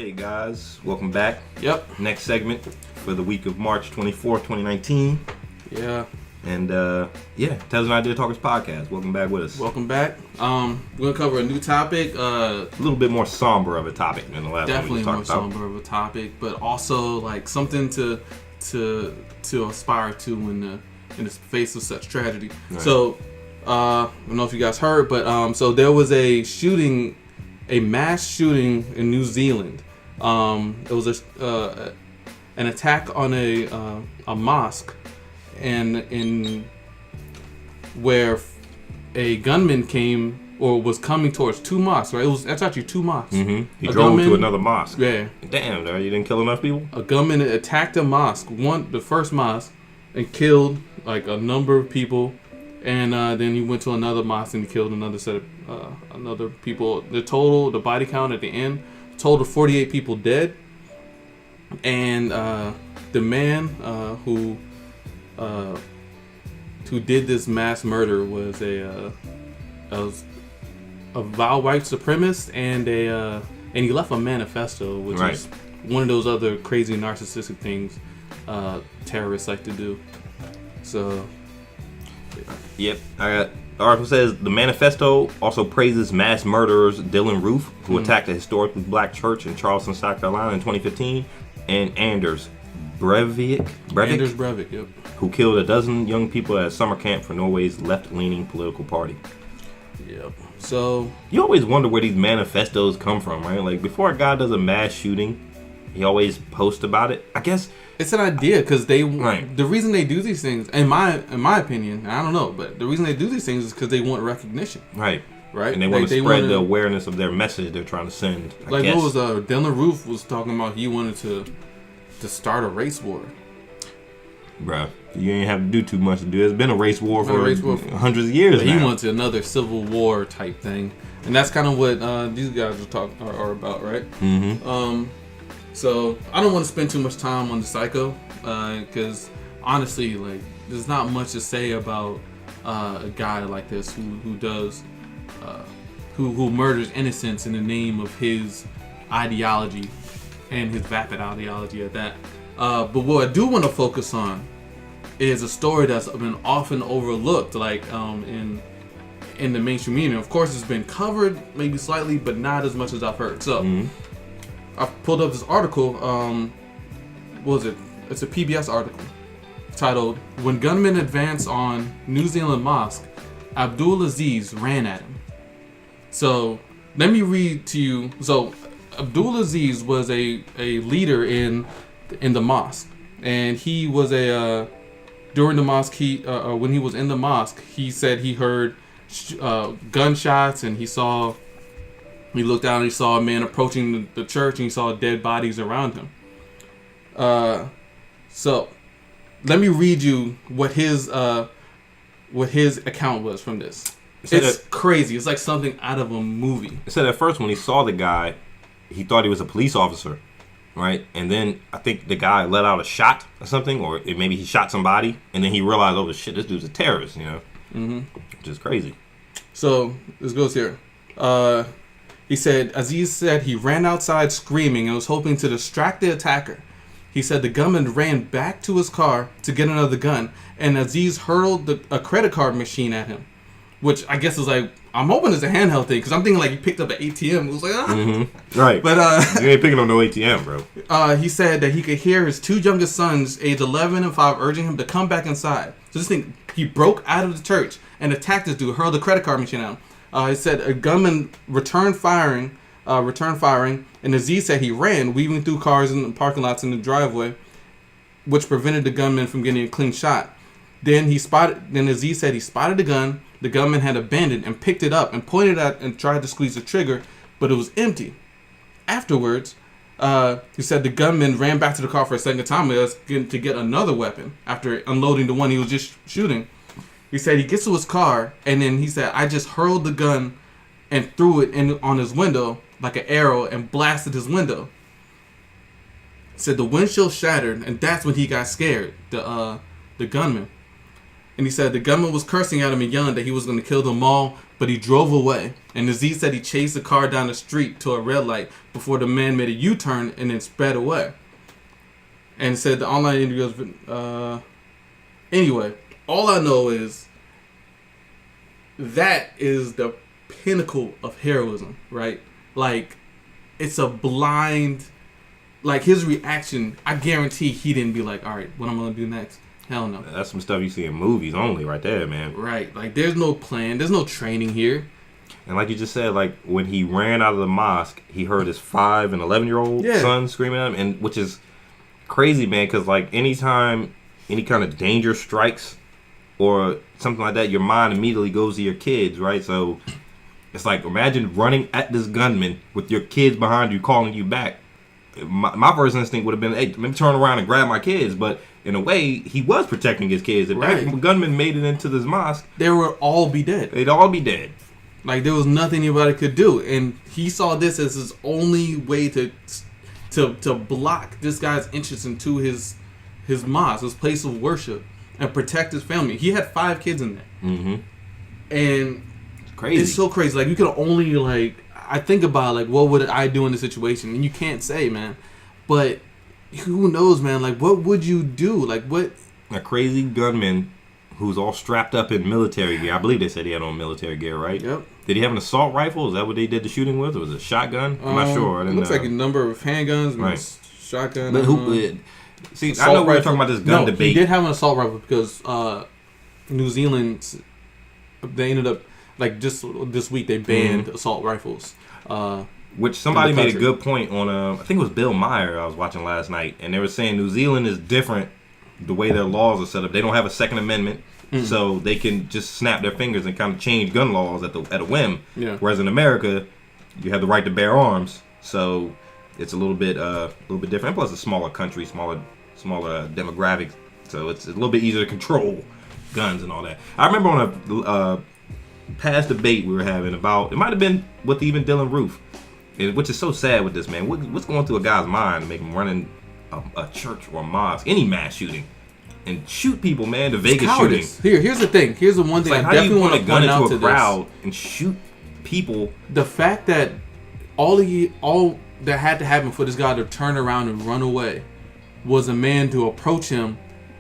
Hey guys, welcome back. Yep. Next segment for the week of March 24th, 2019. Yeah. And Tez and Idea Talkers podcast. Welcome back with us. Welcome back. We're gonna cover a new topic. A little bit more somber of a topic than the last one we talked about. Definitely more somber of a topic, but also like something to aspire to in the face of such tragedy. Right. So I don't know if you guys heard, but so there was a mass shooting in New Zealand. It was an attack on a mosque, and in where a gunman came or was coming towards two mosques. Right, that's actually two mosques. Mm-hmm. He drove to another mosque. Yeah. Damn, you didn't kill enough people. A gunman attacked a mosque, the first mosque, and killed like a number of people. And then he went to another mosque and he killed another set of another people. The body count at the end, total 48 people dead. And the man who did this mass murder was a vile white supremacist, and he left a manifesto, which right. is one of those other crazy narcissistic things terrorists like to do. So. Yep. The article says the manifesto also praises mass murderers Dylan Roof, who attacked a historically black church in Charleston, South Carolina in 2015, and Anders Breivik, yep, who killed a dozen young people at a summer camp for Norway's left-leaning political party. Yep. So you always wonder where these manifestos come from, right? Like before a guy does a mass shooting, he always posts about it. I guess it's an idea because the reason they do these things, in my opinion, I don't know, but the reason they do these things is because they want recognition. Right. Right. And they want to spread the awareness of their message they're trying to send. What was Dylan Roof was talking about? He wanted to start a race war. Bruh, you ain't have to do too much to do. There's been a race war for hundreds of years now. He wants another civil war type thing, and that's kind of what these guys are about, right? Mm-hmm. So I don't want to spend too much time on the psycho, because honestly, like, there's not much to say about a guy like this who murders innocents in the name of his ideology and his vapid ideology at that. But what I do want to focus on is a story that's been often overlooked, like in the mainstream media. Of course, it's been covered maybe slightly, but not as much as I've heard. So. Mm-hmm. I pulled up this article. What was it? It's a PBS article titled "When Gunmen Advance on New Zealand Mosque, Abdul Aziz Ran at Him." So let me read to you. So Abdul Aziz was a leader in the mosque, and he was during the mosque. When he was in the mosque, he said he heard gunshots, and he looked out and he saw a man approaching the church, and he saw dead bodies around him. So let me read you what his account was from this. It's crazy. It's like something out of a movie. It said at first when he saw the guy, he thought he was a police officer, right? And then I think the guy let out a shot or something, or maybe he shot somebody, and then he realized, oh shit, this dude's a terrorist, Mm-hmm. Which is crazy. So this goes here. He said, Aziz said he ran outside screaming and was hoping to distract the attacker. He said the gunman ran back to his car to get another gun, and Aziz hurled a credit card machine at him, which I guess is like, I'm hoping it's a handheld thing, because I'm thinking like he picked up an ATM. It was like, Mm-hmm. Right. But you ain't picking up no ATM, bro. He said that he could hear his two youngest sons, age 11 and 5, urging him to come back inside. So this thing, he broke out of the church and attacked this dude, hurled a credit card machine at him. He said a gunman returned firing, and Aziz said he ran, weaving through cars in the parking lots in the driveway, which prevented the gunman from getting a clean shot. Then Aziz said he spotted the gun. The gunman had abandoned and picked it up and pointed at and tried to squeeze the trigger, but it was empty. Afterwards, he said the gunman ran back to the car for a second time to get another weapon after unloading the one he was just shooting. He said he gets to his car, and then he said, I just hurled the gun and threw it on his window like an arrow and blasted his window. He said the windshield shattered, and that's when he got scared, the gunman. And he said the gunman was cursing at him and yelling that he was going to kill them all, but he drove away. And Aziz said he chased the car down the street to a red light before the man made a U-turn and then sped away. And said the online interviews. Anyway, all I know is that is the pinnacle of heroism, right? Like, it's a blind. Like, his reaction, I guarantee he didn't be like, all right, what I'm going to do next? Hell no. That's some stuff you see in movies only right there, man. Right. Like, there's no plan. There's no training here. And like you just said, like, when he ran out of the mosque, he heard his 5 and 11-year-old son screaming at him, and which is crazy, man, because, like, anytime any kind of danger strikes or something like that, your mind immediately goes to your kids, right? So it's like, imagine running at this gunman with your kids behind you calling you back. My first instinct would have been, hey, let me turn around and grab my kids. But in a way, he was protecting his kids. If that gunman made it into this mosque, they would all be dead. They'd all be dead. Like, there was nothing anybody could do. And he saw this as his only way to block this guy's entrance into his mosque, his place of worship, and protect his family. He had 5 kids in there. Mm-hmm. And it's crazy. It's so crazy. Like, you could only, like, I think about, like, what would I do in this situation? And you can't say, man. But who knows, man? Like, what would you do? Like, what? A crazy gunman who's all strapped up in military gear. I believe they said he had on military gear, right? Yep. Did he have an assault rifle? Is that what they did the shooting with? Or was it a shotgun? I'm not sure. It looks like a number of handguns, right. Shotgun. But who? See, I know we were talking about this gun debate. He did have an assault rifle because New Zealand, they ended up, like, just this week they banned assault rifles. Which somebody made a good point on, I think it was Bill Meyer I was watching last night, and they were saying New Zealand is different the way their laws are set up. They don't have a Second Amendment, so they can just snap their fingers and kind of change gun laws at a whim. Yeah. Whereas in America, you have the right to bear arms, so it's a little bit different. And plus, a smaller country, smaller demographics, so it's a little bit easier to control guns and all that. I remember on a past debate we were having about, it might have been with even Dylan Roof, which is so sad with this man. What's going through a guy's mind to make him run in a church or a mosque, any mass shooting, and shoot people, man? The Vegas shooting. Here's the thing. Here's the one thing I definitely want to point out to this. How do you put a gun into a crowd and shoot people? The fact that all that had to happen for this guy to turn around and run away was a man to approach him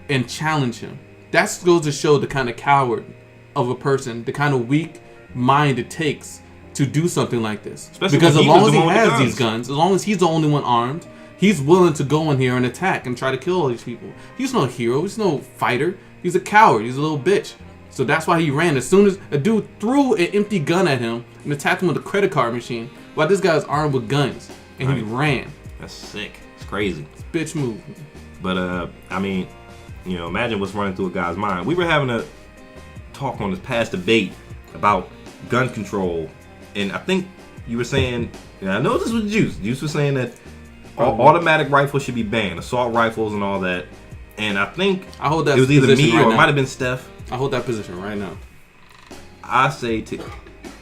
and challenge him. That goes to show the kind of coward of a person, the kind of weak mind it takes to do something like this. Especially because as long as he has these guns, as long as he's the only one armed, he's willing to go in here and attack and try to kill all these people. He's no hero. He's no fighter. He's a coward. He's a little bitch. So that's why he ran. As soon as a dude threw an empty gun at him and attacked him with a credit card machine, while this guy's armed with guns, and he ran. That's sick. It's crazy. It's bitch move. But I mean, you know, imagine what's running through a guy's mind. We were having a talk on this past debate about gun control, and I think you were saying, and I know this was Juice. Juice was saying that automatic rifles should be banned, assault rifles and all that. And I think I hold that it was either me right or now. it might have been Steph. I hold that position right now. I say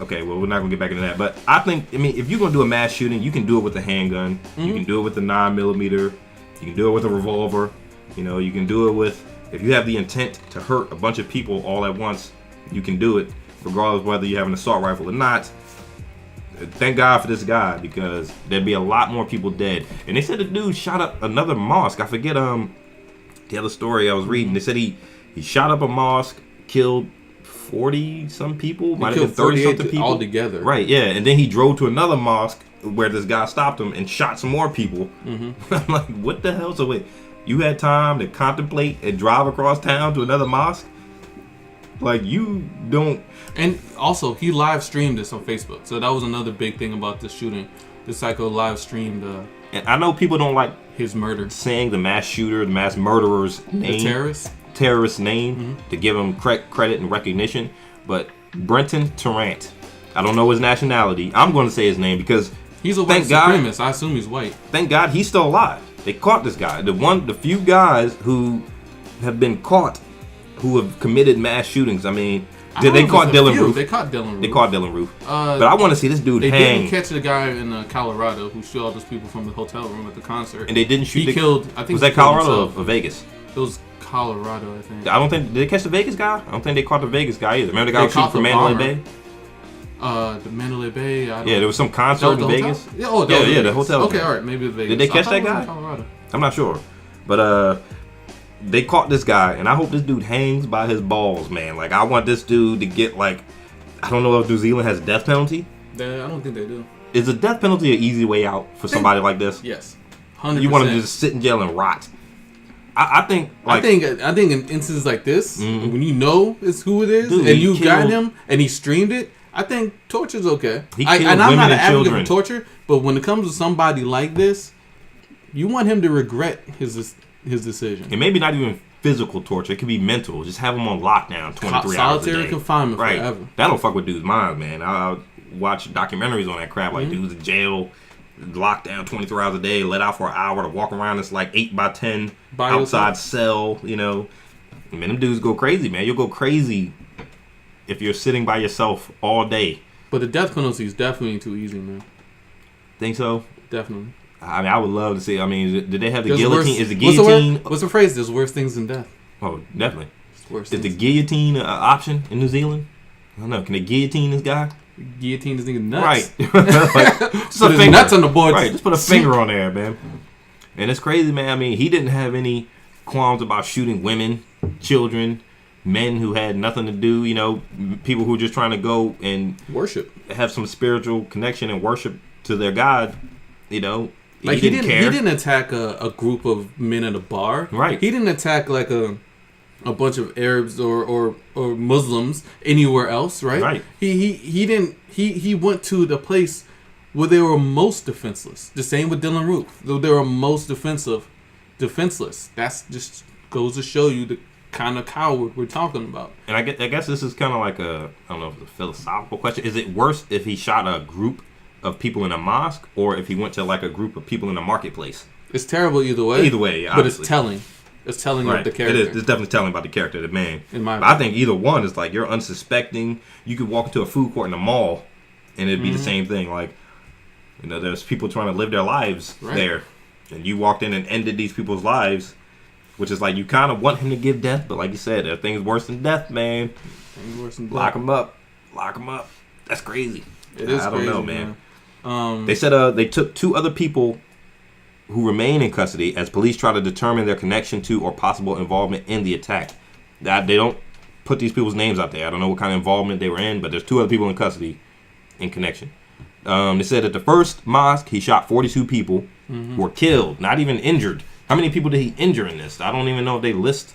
okay, well, we're not gonna get back into that, but I think, I mean, if you're gonna do a mass shooting, you can do it with a handgun. You can do it with a 9mm. You can do it with a revolver. You know, you can do it with, if you have the intent to hurt a bunch of people all at once, you can do it, regardless of whether you have an assault rifle or not. Thank God for this guy, because there'd be a lot more people dead. And they said the dude shot up another mosque. I forget the other story I was reading. They said he shot up a mosque, killed 40 some people, might have been 30 something people altogether. Right, yeah. And then he drove to another mosque where this guy stopped him and shot some more people. I'm like, what the hell? So wait, you had time to contemplate and drive across town to another mosque? Like, you don't. And also, he live streamed this on Facebook, so that was another big thing about this shooting. The Psycho live streamed and I know people don't like his murder, saying the mass shooter, the mass murderer's name, the terrorist name, to give him credit and recognition. But Brenton Tarrant, I don't know his nationality. I'm going to say his name because he's a white supremacist. I assume he's white. Thank God he's still alive. They caught this guy. The few guys who have been caught who have committed mass shootings. I mean, they caught Dylan Roof. They caught Dylan Roof. They caught Dylan Roof. But I want to see this dude hang. They didn't catch the guy in Colorado who shot all those people from the hotel room at the concert. And they didn't shoot. He killed. I think was that Colorado or Vegas? It was Colorado, I think. I don't think did they catch the Vegas guy? I don't think they caught the Vegas guy either. Remember the guy who shooting for the Mandalay bomber. Bay? The Mandalay Bay. Yeah, there was some concert in Vegas. Yeah, the hotel. Okay, all right, maybe it was Vegas. Did they catch that guy? Colorado. I'm not sure, but they caught this guy, and I hope this dude hangs by his balls, man. Like I want this dude to get like, I don't know if New Zealand has a death penalty. I don't think they do. Is a death penalty an easy way out for somebody like this? Yes, 100%. You want to just sit in jail and rot? I think in instances like this, when you know it's who it is, dude, and you got him, and he streamed it, I think torture's okay. I'm not an advocate for torture, but when it comes to somebody like this, you want him to regret his decision. And maybe not even physical torture; it could be mental. Just have him on lockdown 23 hours a day. Solitary confinement right. forever. That'll fuck with dudes' minds, man. I'll watch documentaries on that crap, like dudes in jail, locked down 23 hours a day, let out for an hour to walk around this like 8x10 outside cell, you know. Man, them dudes go crazy, man. You'll go crazy if you're sitting by yourself all day. But the death penalty is definitely too easy, man. Think so? Definitely. I mean, I would love to see. I mean, did they have the guillotine? Is the guillotine? What's the phrase? There's worse things than death. Oh, definitely. Worse is the guillotine an option in New Zealand? I don't know. Can they guillotine this guy? Guillotine this nigga nuts. Right. Like, just put his nuts on the board. Right. Just put a finger on there, man. And it's crazy, man. I mean, he didn't have any qualms about shooting women, children, men who had nothing to do. You know, people who were just trying to go and worship, have some spiritual connection and worship to their God. You know, like he didn't care. He didn't attack a group of men at a bar. Right. He didn't attack like a bunch of Arabs or Muslims anywhere else, right? Right. He didn't. He went to the place where they were most defenseless. The same with Dylan Roof. Though they were most defenseless. That's just goes to show you the kind of coward we're talking about. And I guess this is kind of like I don't know if it's a philosophical question. Is it worse if he shot a group of people in a mosque or if he went to like a group of people in a marketplace? It's terrible either way. Either way, obviously. But it's telling. It's telling right. Of the character. It is. It's definitely telling about the character of the man. But I think either one is like you're unsuspecting. You could walk into a food court in a mall, and it'd be the same thing. Like, you know, there's people trying to live their lives there, and you walked in and ended these people's lives, which is like you kind of want him to give death, but like you said, there are things worse than death, man. Things worse than death. Lock him up. Lock him up. That's crazy. It is. I don't crazy, know, man. They said they took 2 other people who remain in custody as police try to determine their connection to or possible involvement in the attack. That they don't put these people's names out there. I don't know what kind of involvement they were in, but there's 2 other people in custody in connection. They said at the first mosque, he shot 42 people who were killed, not even injured. How many people did he injure in this? I don't even know if they list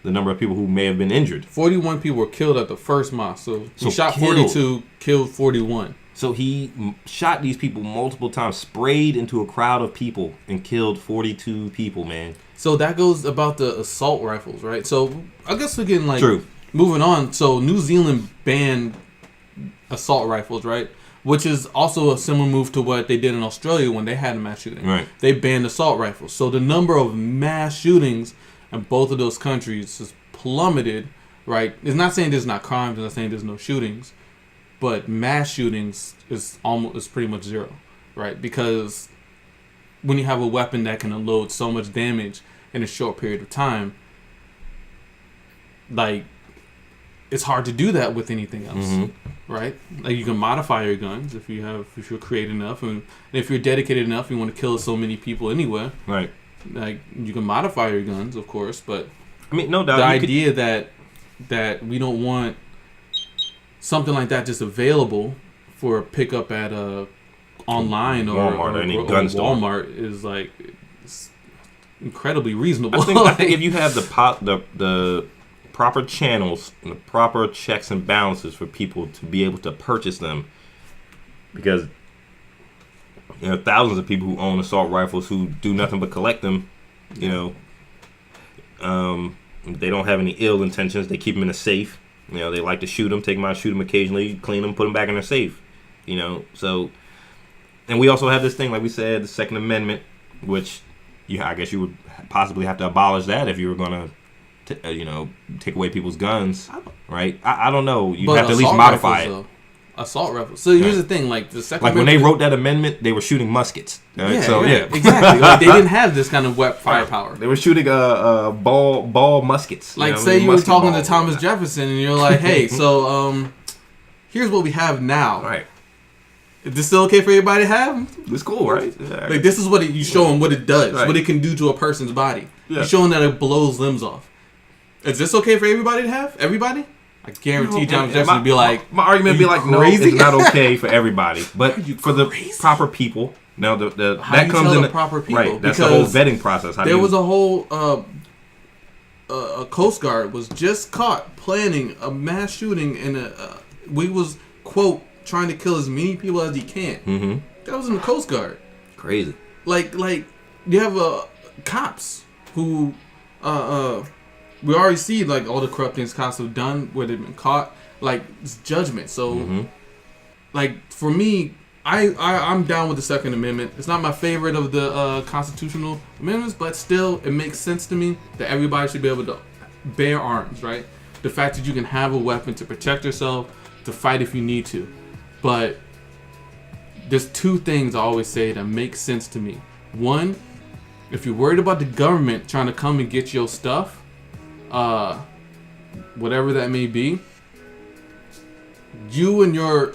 the number of people who may have been injured. 41 people were killed at the first mosque. So he shot 42, killed 41. So he shot these people multiple times, sprayed into a crowd of people, and killed 42 people, man. So that goes about the assault rifles, right? So I guess we're getting like... True. Moving on. So New Zealand banned assault rifles, right? Which is also a similar move to what they did in Australia when they had a mass shooting. Right. They banned assault rifles. So the number of mass shootings in both of those countries has plummeted, right? It's not saying there's not crimes. It's not saying there's no shootings. But mass shootings is pretty much zero, right? Because when you have a weapon that can unload so much damage in a short period of time, like, it's hard to do that with anything else, right? Like, you can modify your guns if you're creative enough, and if you're dedicated enough, you want to kill so many people anywhere, right? Like, you can modify your guns, of course, but I mean, no doubt, the idea that we don't want something like that just available for a pickup at a online or Walmart is like it's incredibly reasonable. I think if you have the proper channels and the proper checks and balances for people to be able to purchase them, because there are thousands of people who own assault rifles who do nothing but collect them. You know, they don't have any ill intentions. They keep them in a safe. You know, they like to shoot them, take them out, shoot them occasionally, clean them, put them back in their safe. You know, so, and we also have this thing, like we said, the Second Amendment, which I guess you would possibly have to abolish that if you were going to, take away people's guns, right? I don't know. You have to at least modify it. assault rifles. So here's the thing, like the second, like when they wrote that amendment, they were shooting muskets. Right? Yeah, so exactly. Like they didn't have this kind of firepower. They were shooting ball muskets. Like say you were talking to Thomas Jefferson, and you're like, hey, so here's what we have now. Right. Is this still okay for everybody to have? It's cool, right? Yeah. Like this is what you show them what it does, right. what it can do to a person's body. Yeah. You're showing that it blows limbs off. Is this okay for everybody to have? Everybody? I guarantee Thomas Jefferson would be like, my argument would be like, crazy? no, it's not okay for everybody, but for the proper people. Now that comes in the proper people, right? That's the whole vetting process. There was a whole a Coast Guard was just caught planning a mass shooting, and we was quote trying to kill as many people as he can. Mm-hmm. That was in the Coast Guard. Crazy. Like you have cops who we already see like all the corrupt things cops have done where they've been caught. Like it's judgment. So like for me, I'm down with the Second Amendment. It's not my favorite of the constitutional amendments, but still it makes sense to me that everybody should be able to bear arms, right? The fact that you can have a weapon to protect yourself, to fight if you need to. But there's two things I always say that make sense to me. One, if you're worried about the government trying to come and get your stuff, whatever that may be, you and your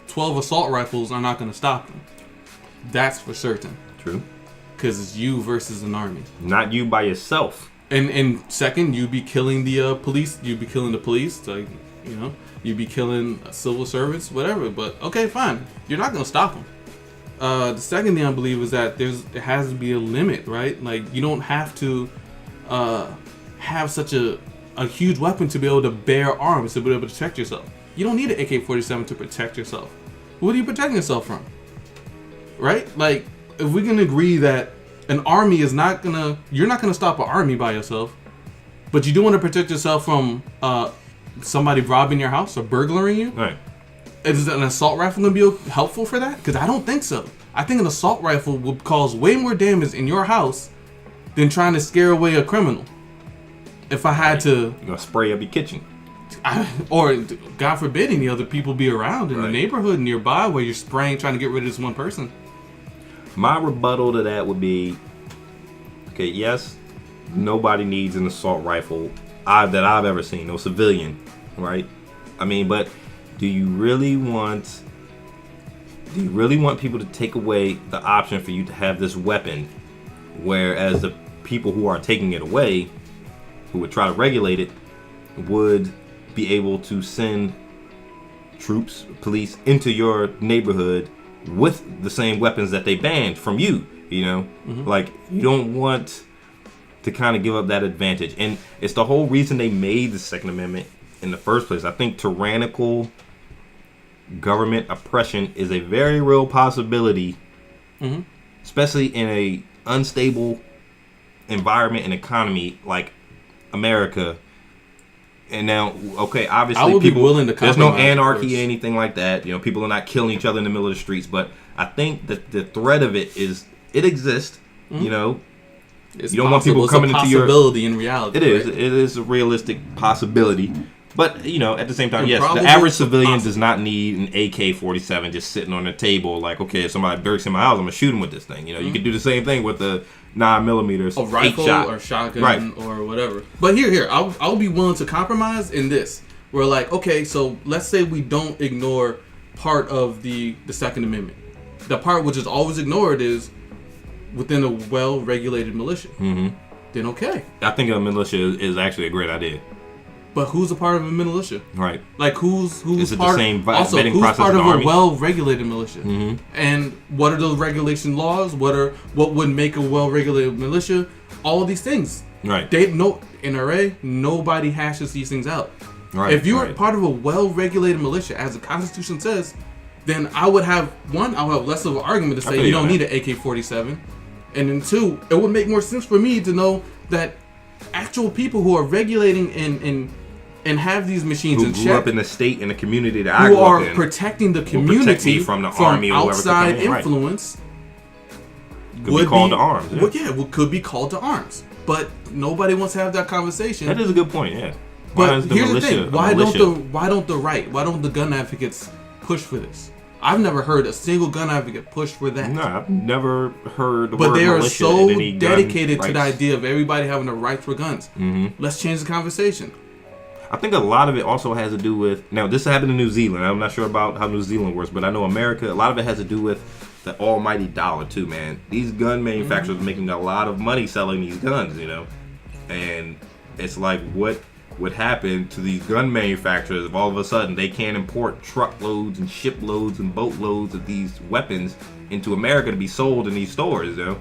12 assault rifles are not going to stop them. That's for certain. True. Because it's you versus an army. Not you by yourself. And second, you'd be killing the police. You'd be killing the police. Like, you know, you'd be killing civil servants, whatever. But okay, fine. You're not going to stop them. The second thing I believe is that there has to be a limit, right? Like, you don't have to have such a huge weapon to be able to bear arms, to be able to protect yourself. You don't need an AK-47 to protect yourself. What are you protecting yourself from? Right? Like, if we can agree that an army is not gonna, you're not gonna stop an army by yourself, but you do want to protect yourself from somebody robbing your house or burglaring you. Right. Is an assault rifle gonna be helpful for that? Because I don't think so. I think an assault rifle would cause way more damage in your house than trying to scare away a criminal. If I had to, you're gonna spray up your kitchen. Or God forbid any other people be around in the neighborhood nearby where you're spraying trying to get rid of this one person. My rebuttal to that would be, okay, yes, nobody needs an assault rifle that I've ever seen, no civilian, right? I mean, but do you really want people to take away the option for you to have this weapon, whereas the people who are taking it away, who would try to regulate it, would be able to send troops, police into your neighborhood with the same weapons that they banned from you, you know? Like, you don't want to kind of give up that advantage. And it's the whole reason they made the Second Amendment in the first place. I think tyrannical government oppression is a very real possibility, especially in a unstable environment and economy like America. And now, okay, obviously, people, there's no anarchy or anything like that. You know, people are not killing each other in the middle of the streets. But I think that the threat of it exists. You know, it's you don't want people coming into your possibility in reality. It is. Right? It is a realistic possibility. But, you know, at the same time, yes, the average civilian does not need an AK-47 just sitting on the table. Like, okay, if somebody breaks in my house, I'm gonna shoot him with this thing. You know, you could do the same thing with the 9mm, a rifle or shotgun or whatever. But here, I'll be willing to compromise in this. We're like, okay, so let's say we don't ignore part of the Second Amendment. The part which is always ignored is within a well-regulated militia. Then okay. I think a militia is actually a great idea. But who's a part of a militia? Right. Like who's is it part? The same also, vetting who's process part of Army? A well-regulated militia? And what are those regulation laws? What would make a well-regulated militia? All of these things. Right. NRA. Nobody hashes these things out. Right. If you are part of a well-regulated militia, as the Constitution says, then I would have less of an argument to say you don't need an AK-47, and then two, it would make more sense for me to know that actual people who are regulating and have these machines in check, grew up in the state and the community that I grew up in, who are protecting the community from the army or outside influence, could be called to arms. Could be called to arms. But nobody wants to have that conversation. That is a good point. Yeah. But here's the thing: why don't the gun advocates pushed for this. I've never heard a single gun advocate push for that. No, I've never heard the but word they are militia so in any dedicated gun to the rights. idea of everybody having a right for guns. Mm-hmm. Let's change the conversation. I think a lot of it also has to do with, now this happened in New Zealand. I'm not sure about how New Zealand works, but I know America, a lot of it has to do with the almighty dollar too, man. These gun manufacturers are making a lot of money selling these guns, you know? And it's like, what would happen to these gun manufacturers if all of a sudden they can't import truckloads and shiploads and boatloads of these weapons into America to be sold in these stores, you know?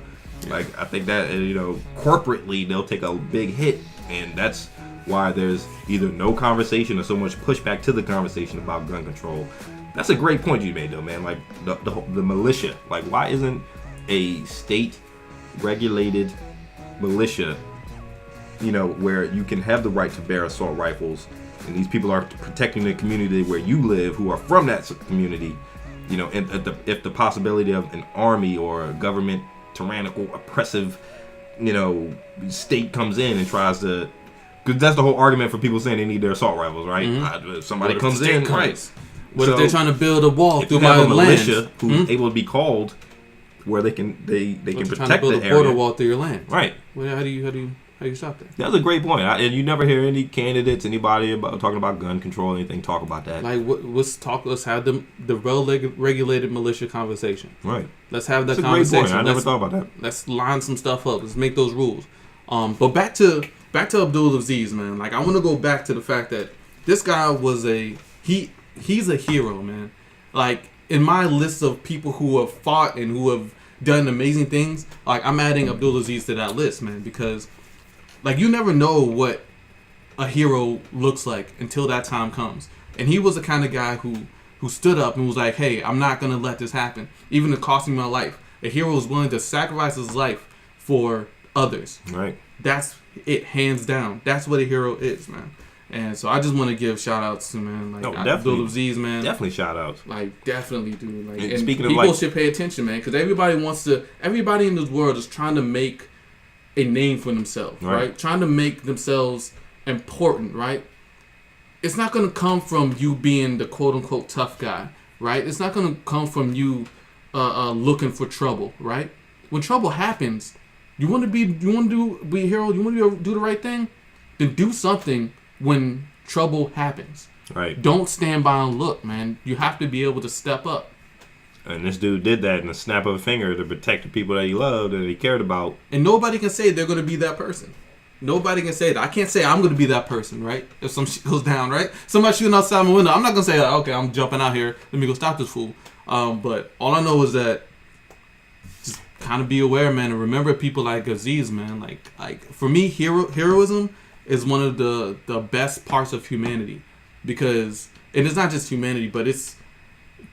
Like, I think that, you know, corporately they'll take a big hit, and that's why there's either no conversation or so much pushback to the conversation about gun control. That's a great point you made, though, man. Like, the militia. Like, why isn't a state-regulated militia, you know, where you can have the right to bear assault rifles, and these people are protecting the community where you live, who are from that community, you know, and if the possibility of an army or a government tyrannical, oppressive, you know, state comes in and tries to, because that's the whole argument for people saying they need their assault rifles, right? If somebody comes in, right? What if they're trying to build a wall through you have my a militia land? who's able to be called, where they can protect trying to build the a area, border wall through your land, right? Well, how do you stop that? That's a great point, and you never hear any candidates, anybody about talking about gun control or anything talk about that. Like, let's have the well-regulated militia conversation. Right. Let's have that That's conversation. A great point. I never thought about that. Let's line some stuff up. Let's make those rules. But back to Abdul Aziz, man. Like, I want to go back to the fact that this guy was he's a hero, man. Like, in my list of people who have fought and who have done amazing things, like, I'm adding Abdul Aziz to that list, man, because, like, you never know what a hero looks like until that time comes. And he was the kind of guy who stood up and was like, hey, I'm not going to let this happen, even if it cost me my life. A hero is willing to sacrifice his life for others. Right. That's it, hands down. That's what a hero is, man. And so I just want to give shout outs to, man, like, Abdul Aziz, man. Definitely shout outs. Like, definitely, dude. Like, and speaking of, people like, should pay attention, man, because everybody in this world is trying to make a name for themselves, right? Trying to make themselves important, right? It's not going to come from you being the quote unquote tough guy, right? It's not going to come from you looking for trouble, right? When trouble happens, you want to be a hero, you want to do the right thing, then do something when trouble happens. Right. Don't stand by and look, man. You have to be able to step up. And this dude did that in a snap of a finger to protect the people that he loved and he cared about. And nobody can say they're going to be that person. Nobody can say that. I can't say I'm going to be that person, right? If some shit goes down, right? Somebody shooting outside my window, I'm not going to say, okay, I'm jumping out here. Let me go stop this fool. But all I know is that just kind of be aware, man, and remember people like Aziz, man. Like for me, heroism is one of the best parts of humanity, because and it's not just humanity, but it's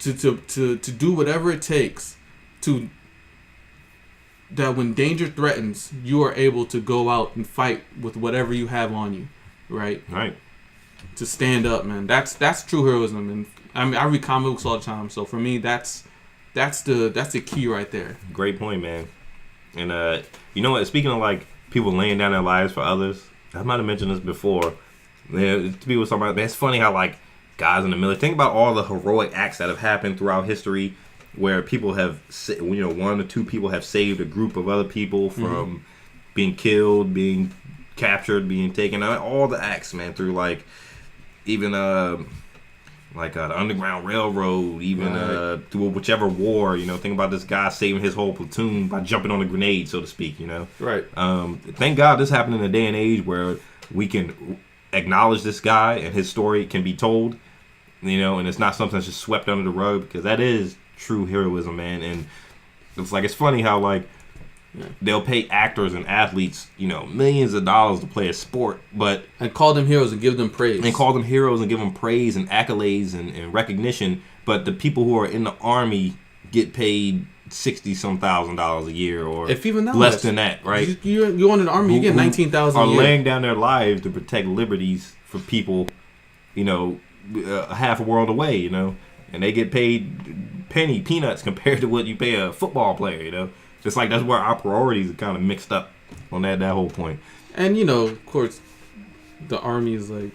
to do whatever it takes to that when danger threatens, you are able to go out and fight with whatever you have on you, right? Right. To stand up, man. That's true heroism, and I mean I read comic books all the time, so for me that's the key right there. Great point, man. And you know what? Speaking of like people laying down their lives for others, I might have mentioned this before. People talking about, man, it's funny how like guys in the military, think about all the heroic acts that have happened throughout history, where people have, you know, one or two people have saved a group of other people from being killed, being captured, being taken. All the acts, man, through like even the Underground Railroad, even through whichever war. You know, think about this guy saving his whole platoon by jumping on a grenade, so to speak. You know, right? Thank God this happened in a day and age where we can acknowledge this guy and his story can be told. You know, and it's not something that's just swept under the rug, because that is true heroism, man. And it's funny how like they'll pay actors and athletes, you know, millions of dollars to play a sport, and call them heroes and give them praise. And call them heroes and give them praise and accolades and recognition. But the people who are in the army get paid $60-some thousand a year, or if even less than that, right? You in the army, you get $19,000 a year. Are laying down their lives to protect liberties for people, you know, half a world away, you know, and they get paid peanuts compared to what you pay a football player, you know. It's like that's where our priorities are kind of mixed up on that whole point. And you know, of course, the army is like,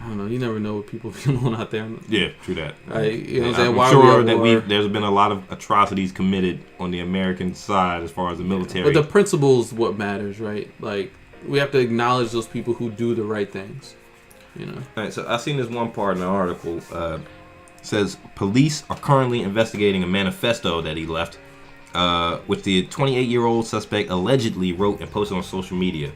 I don't know. You never know what people feel on out there. Yeah, true that. You know what I'm saying? I'm sure that there's been a lot of atrocities committed on the American side as far as the military. But the principle's what matters, right? Like, we have to acknowledge those people who do the right things. You know. All right, so I seen this one part in the article. Says police are currently investigating a manifesto that he left, which the 28-year-old suspect allegedly wrote and posted on social media.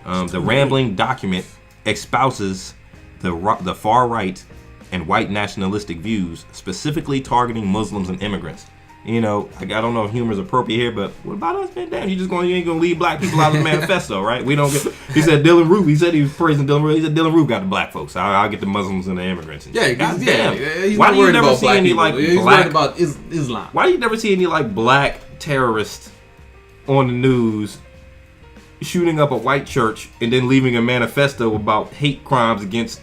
The rambling document espouses the far right and white nationalistic views, specifically targeting Muslims and immigrants. You know, I don't know if humor is appropriate here, but what about us, man? Damn, you ain't gonna leave black people out of the manifesto, right? We don't get. He said Dylan Roof. He said he was praising Dylan Roof. He said Dylan Roof got the black folks. I'll get the Muslims and the immigrants. And He's why not do you worried never about see black any people. like He's black? worried about Islam. Why do you never see any like black terrorists on the news shooting up a white church and then leaving a manifesto about hate crimes against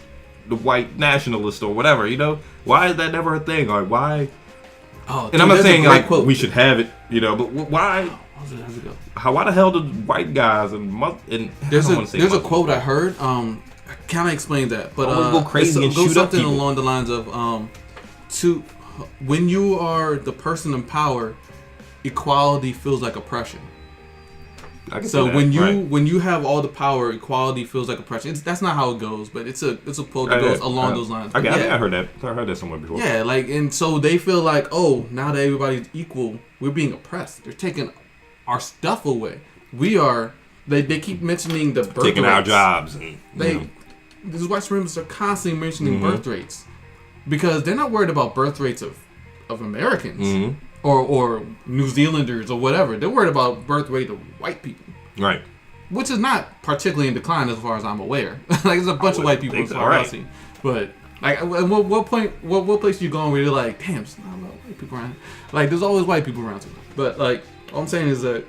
the white nationalists or whatever? You know, why is that never a thing? Like why? Oh, and I'm not saying like quote. we should have it, you know, but why? Why the hell did white guys and there's a quote I heard. I can't explain that, but go crazy and shoot something up people. along the lines of when you are the person in power, equality feels like oppression. So when you have all the power, equality feels like oppression. That's not how it goes, but it's a quote that goes along those lines. I heard that. I heard that somewhere before. Yeah, like, and so they feel like, oh, now that everybody's equal, we're being oppressed. They're taking our stuff away. We are. They keep mentioning the birth taking rates. our jobs. And, these white supremacists are constantly mentioning birth rates because they're not worried about birth rates of Americans. Mm-hmm. Or New Zealanders or whatever. They're worried about birth rate of white people. Right. Which is not particularly in decline as far as I'm aware. Like there's a bunch of white people as far as I've seen. But like at what point what place are you going where you're like, damn, there's not a lot of white people around. Like there's always white people around too. But like all I'm saying is that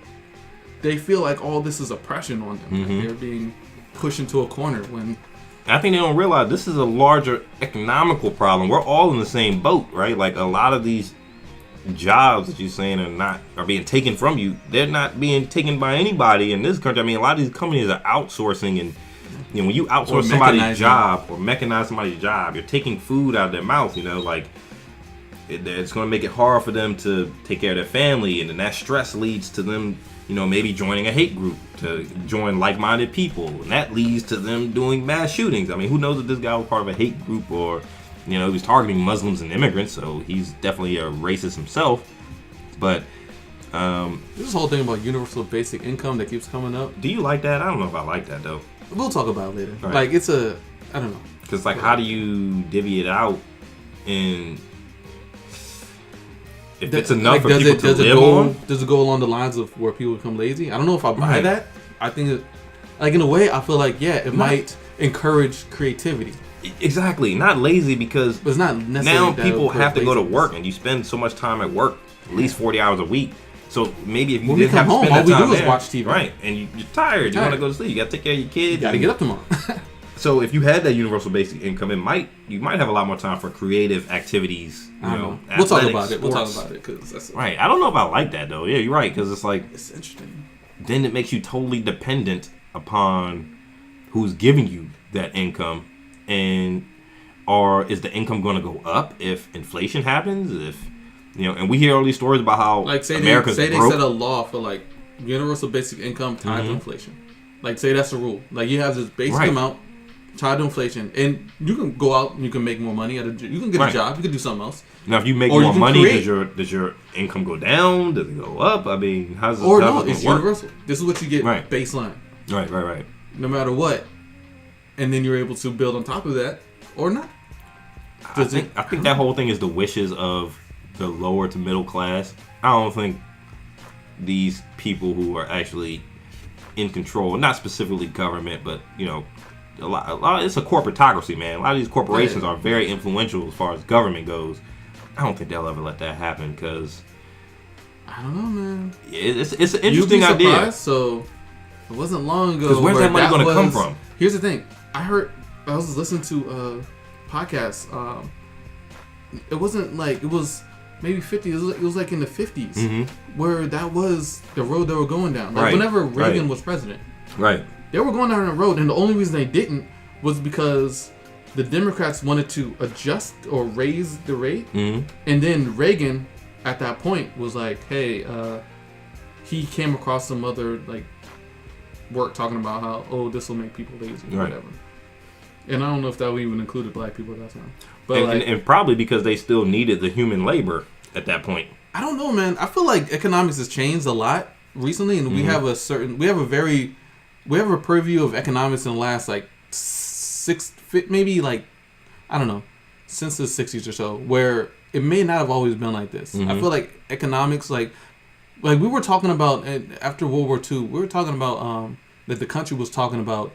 they feel like all this is oppression on them. Mm-hmm. Like they're being pushed into a corner when I think they don't realize this is a larger economical problem. We're all in the same boat, right? Like a lot of these jobs that you're saying are being taken from you. They're not being taken by anybody in this country. I mean, a lot of these companies are outsourcing, and you know, when you outsource somebody's job or mechanize somebody's job, you're taking food out of their mouth. You know, like it's going to make it hard for them to take care of their family, and then that stress leads to them, you know, maybe joining a hate group to join like-minded people, and that leads to them doing mass shootings. I mean, who knows if this guy was part of a hate group or, you know, he was targeting Muslims and immigrants, so he's definitely a racist himself. But this whole thing about universal basic income that keeps coming up. Do you like that? I don't know if I like that though. We'll talk about it later. Right. Like I don't know. Because like, how do you divvy it out? And if it's enough for people to live on, does it go along the lines of where people become lazy? I don't know if I buy that. I think it, like in a way, I feel like it might encourage creativity. Exactly, not lazy because but it's not necessarily now people have to go to work and you spend so much time at work, at least 40 hours a week. So maybe if you didn't have to spend that time all we do there, is watch TV. Right, and you're tired, you want to go to sleep, you got to take care of your kids. You got to get up tomorrow. So if you had that universal basic income, you might have a lot more time for creative activities. You know, we'll talk about sports. it. We'll talk about it because that's right. I don't know if I like that though. Yeah, you're right because it's like it's interesting. Then it makes you totally dependent upon who's giving you that income, or is the income going to go up if inflation happens? If you know, and we hear all these stories about how America's broke. They set a law for like universal basic income tied to inflation. Like say that's the rule. Like you have this basic amount tied to inflation, and you can go out and you can make more money you can get a job, you can do something else. Now if you make more money, does your income go down? Does it go up? I mean, how's this it's universal. This is what you get baseline. Right. No matter what. And then you're able to build on top of that or not. I think that whole thing is the wishes of the lower to middle class. I don't think these people who are actually in control, not specifically government, but you know, a lot it's a corporatocracy, man. A lot of these corporations are very influential as far as government goes. I don't think they'll ever let that happen because I don't know, man. It's an interesting idea. So it wasn't long ago. Because where's that money going to come from? Here's the thing. I was listening to a podcast. It wasn't like it was maybe 50s. It was like in the 50s where that was the road they were going down. Like whenever Reagan was president. Right. They were going down the road, and the only reason they didn't was because the Democrats wanted to adjust or raise the rate, Mm-hmm. and then Reagan, at that point, was like, "Hey, he came across some other like work talking about how this will make people lazy or whatever." And I don't know if that would even included black people at that time, but and probably because they still needed the human labor at that point. I don't know, man. I feel like economics has changed a lot recently, and we have a purview of economics in the last like maybe like, I don't know, since the 60s or so, where it may not have always been like this. I feel like economics, like we were talking about after World War II, we were talking about that the country was talking about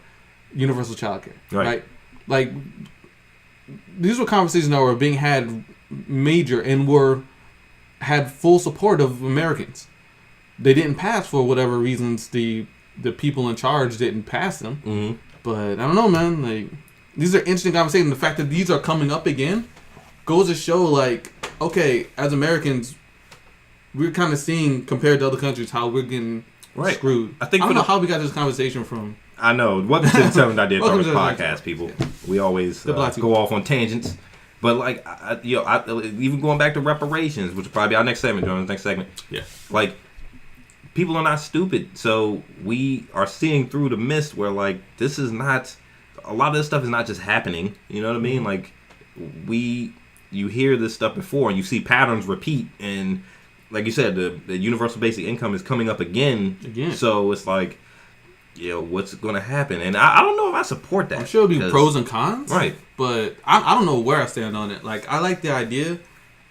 universal childcare, right? Like these were conversations that were being had major and had full support of Americans. They didn't pass for whatever reasons. The people in charge didn't pass them. Mm-hmm. But I don't know, man. Like, these are interesting conversations. The fact that these are coming up again goes to show, like, okay, as Americans, we're kind of seeing, compared to other countries, how we're getting screwed. I don't know how we got this conversation from. I know. Welcome to the Telling Idea Talkers podcast, people. Yeah. We always go off on tangents. But, like, even going back to reparations, which will probably be our next segment, John, the next segment. Yeah. Like, people are not stupid. So we are seeing through the mist where, like, this is not, a lot of this stuff is not just happening. You know what I mean? Like, you hear this stuff before and you see patterns repeat. And, like you said, the universal basic income is coming up again. So it's like, what's going to happen? And I don't know if I support that. I'm sure it'll be pros and cons. Right. But I don't know where I stand on it. Like, I like the idea,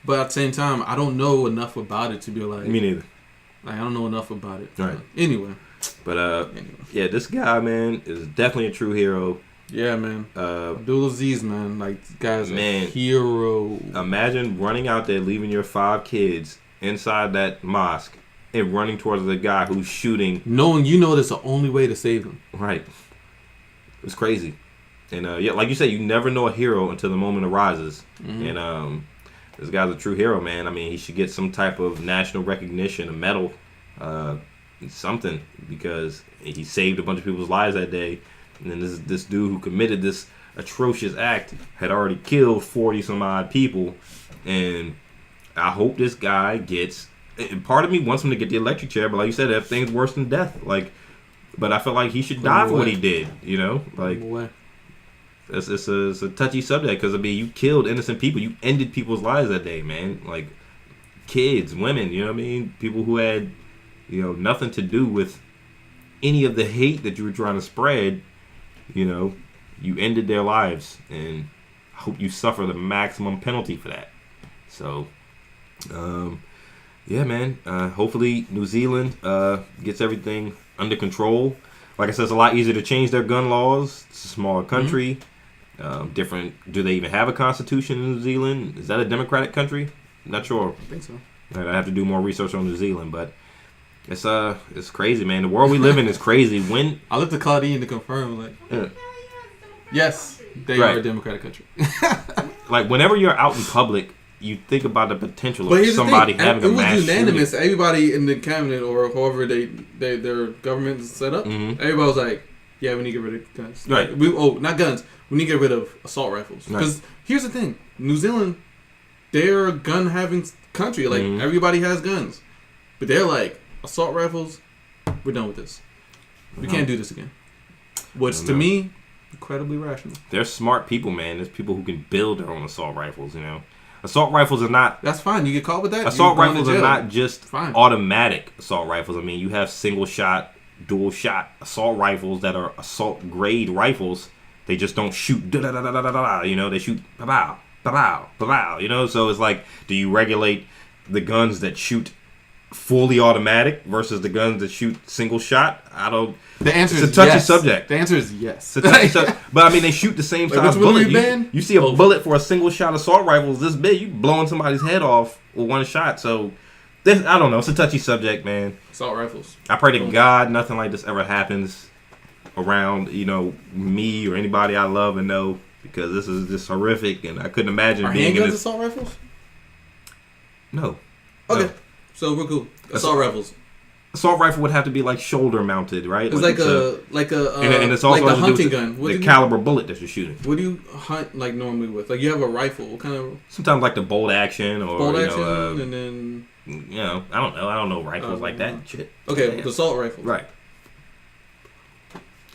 but at the same time, I don't know enough about it to be like... Me neither. Like, I don't know enough about it. Right. Anyway. But, yeah, this guy, man, is definitely a true hero. Yeah, man. Abdul Aziz, man. Like, this guy's a hero. Imagine running out there, leaving your 5 kids inside that mosque, and running towards the guy who's shooting. Knowing that's the only way to save them. Right. It's crazy. And, like you said, you never know a hero until the moment arises. Mm-hmm. And this guy's a true hero, man. I mean, he should get some type of national recognition, a medal, something, because he saved a bunch of people's lives that day. And then this dude who committed this atrocious act had already killed 40-some-odd people. And I hope this guy gets... Part of me wants him to get the electric chair, but like you said, that thing's worse than death. Like, but I feel like he should die for what he did, Like... It's a touchy subject because, I mean, you killed innocent people. You ended people's lives that day, man. Like, kids, women, you know what I mean? People who had, nothing to do with any of the hate that you were trying to spread, you ended their lives. And I hope you suffer the maximum penalty for that. So, yeah, man. Hopefully New Zealand gets everything under control. Like I said, it's a lot easier to change their gun laws. It's a smaller country. Mm-hmm. Do they even have a constitution in New Zealand? Is that a democratic country? I'm not sure. I think so. I have to do more research on New Zealand, but it's crazy, man. The world we live in is crazy. When I looked at Claudine to confirm, yes, they are a democratic country. Like, whenever you're out in public, you think about the potential of somebody having a mass shooting. It was unanimous. Everybody in the cabinet or however their government is set up, everybody was like, yeah, we need to get rid of guns. Right. Not guns. We need to get rid of assault rifles. Because here's the thing. New Zealand, they're a gun-having country. Like, everybody has guns. But they're like, assault rifles, we're done with this. We can't do this again. Which, to me, incredibly rational. They're smart people, man. There's people who can build their own assault rifles, Assault rifles are not... That's fine. You get caught with that. Assault rifles are not just automatic assault rifles. I mean, you have single-shot, dual-shot assault rifles that are assault-grade rifles. They just don't shoot da-da-da-da-da-da, they shoot ba-bow, ba-bow, ba-bow, So it's like, do you regulate the guns that shoot fully automatic versus the guns that shoot single shot? I don't... The answer is yes. It's a touchy subject. The answer is yes. It's a touchy subject. But, I mean, they shoot the same size bullet. You see a bullet for a single-shot assault rifle is this big. You blowing somebody's head off with one shot. So, I don't know. It's a touchy subject, man. Assault rifles. I pray to God nothing like this ever happens around, me or anybody I love and know, because this is just horrific, and I couldn't imagine being in this. Are handguns assault rifles? No. Okay. No. So, we're cool. Assault rifles. assault rifle would have to be like shoulder mounted, right? It's like a and it's also like a hunting gun. The caliber bullet that you're shooting. What do you hunt like normally with? Like you have a rifle. What kind of? Sometimes like the bolt action or and then I don't know rifles like that shit. Okay, the assault rifle. Right.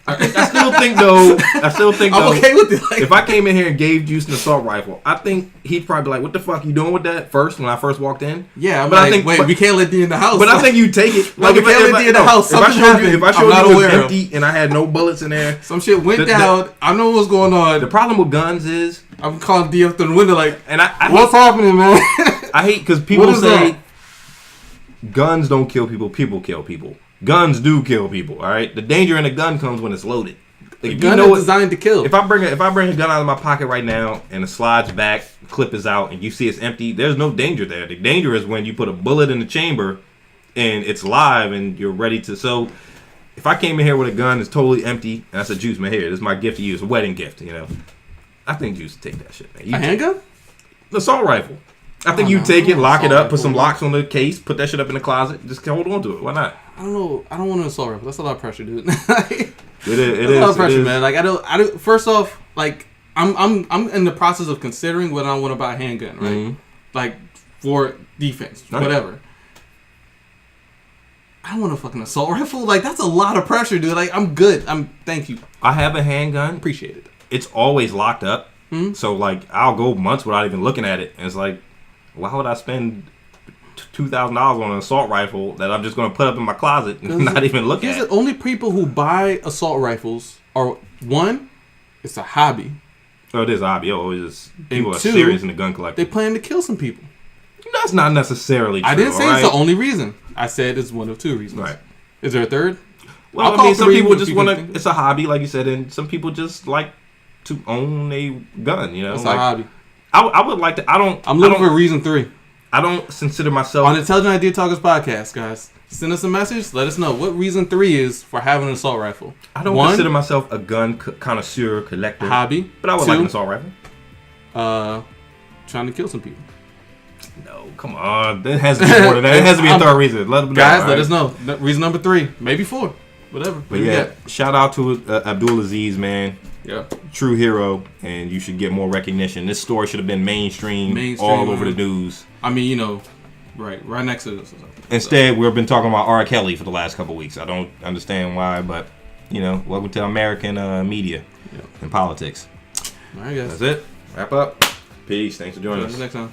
I still think though. I'm okay with it. Like, if I came in here and gave Juice an assault rifle, I think he'd probably be like, "What the fuck you doing with that?" When I first walked in. Yeah, but I think we can't let D in the house. But I think you take it. Like we can't let D in the house. If I showed you it was empty and I had no bullets in there, some shit went down. I know what's going on. The problem with guns is I'm calling D up through the window like, and I what's happening, man? I hate because people say guns don't kill people. People kill people. Guns do kill people. All right. The danger in a gun comes when it's loaded. Like, the gun is designed to kill. If I bring a gun out of my pocket right now and it slides back, clip is out, and you see it's empty, there's no danger there. The danger is when you put a bullet in the chamber and it's live and you're ready to. So if I came in here with a gun that's totally empty and I said, "Juice, man, here, this is my gift to you. It's a wedding gift," I think Juice would take that shit, man. A handgun? The assault rifle. I think you take it, lock it up, put some locks on the case, put that shit up in the closet, just hold on to it. Why not? I don't know. I don't want an assault rifle. That's a lot of pressure, dude. It is a lot of pressure, man. Like I don't. First off, like I'm in the process of considering whether I want to buy a handgun, right? Mm-hmm. Like for defense, whatever. I don't want a fucking assault rifle. Like that's a lot of pressure, dude. Like I'm good. Thank you. I have a handgun. Appreciate it. It's always locked up, so like I'll go months without even looking at it, and it's like, why would I spend $2,000 on an assault rifle that I'm just going to put up in my closet and not even look at? The only people who buy assault rifles are one, it's a hobby. Oh, it is a hobby. Oh, it's just people are serious in the gun collecting. They plan to kill some people. That's not necessarily true. I didn't say it's the only reason. I said it's one of two reasons. Right. Is there a third? Well, I mean, some people just want to. It's a hobby, like you said, and some people just like to own a gun. It's like, a hobby. I would like to. I'm looking for reason 3. I don't consider myself on the Intelligent Idea Talkers podcast, guys. Send us a message. Let us know what reason 3 is for having an assault rifle. I don't consider myself a gun connoisseur, collector, hobby, but I would like an assault rifle. Trying to kill some people. No, come on. There has to be more than that. It has to be a third reason. Let them know, guys, let us know. Reason number 3, maybe 4, whatever. But yeah, shout out to Abdul Aziz, man. Yeah, true hero, and you should get more recognition. This story should have been mainstream all over the news. I mean, right next to this. Instead, we've been talking about R. Kelly for the last couple of weeks. I don't understand why, but welcome to American media and politics. All right, guys. That's it. Wrap up. Peace. Thanks for joining us. Next time.